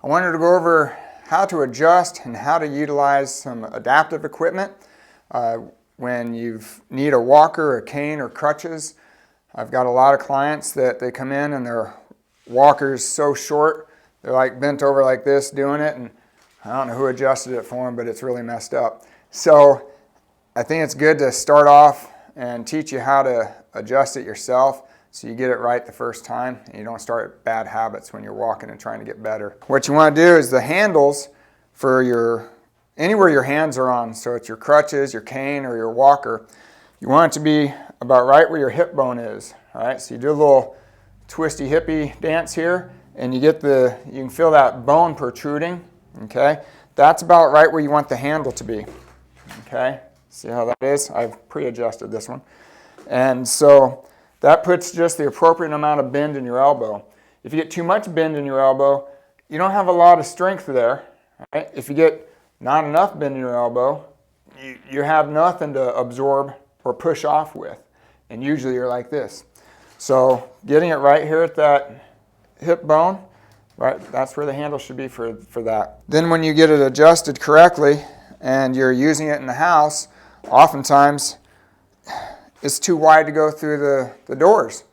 I wanted to go over how to adjust and how to utilize some adaptive equipment when you need a walker, a cane, or crutches. I've got a lot of clients that they come in and their walker's so short, they're like bent over like this doing it, and I don't know who adjusted it for them, but it's really messed up. So I think it's good to start off and teach you how to adjust it yourself so you get it right the first time and you don't start bad habits when you're walking and trying to get better. What you want to do is the handles for anywhere your hands are on, so it's your crutches, your cane, or your walker, you want it to be about right where your hip bone is. All right, so you do a little twisty hippie dance here, and you can feel that bone protruding. Okay, that's about right where you want the handle to be. Okay, see how that is? I've pre-adjusted this one, and so that puts just the appropriate amount of bend in your elbow. If you get too much bend in your elbow, you don't have a lot of strength there. Right? If you get not enough bend in your elbow, you have nothing to absorb or push off with. And usually you're like this. So getting it right here at that hip bone, right, that's where the handle should be for that. Then when you get it adjusted correctly and you're using it in the house, oftentimes it's too wide to go through the doors.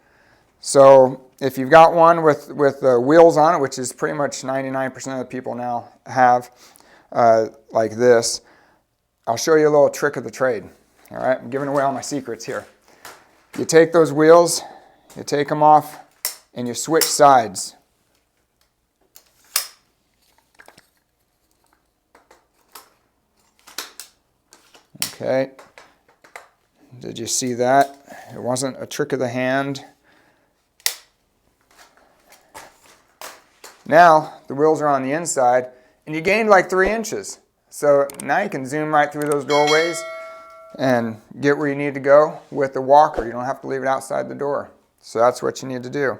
So if you've got one with wheels on it, which is pretty much 99% of the people now have, like this, I'll show you a little trick of the trade. All right, I'm giving away all my secrets here. You take those wheels, you take them off, and you switch sides. Okay, did you see that? It wasn't a trick of the hand. Now the wheels are on the inside, and you gained like 3 inches. So now you can zoom right through those doorways and get where you need to go with the walker. You don't have to leave it outside the door. So that's what you need to do.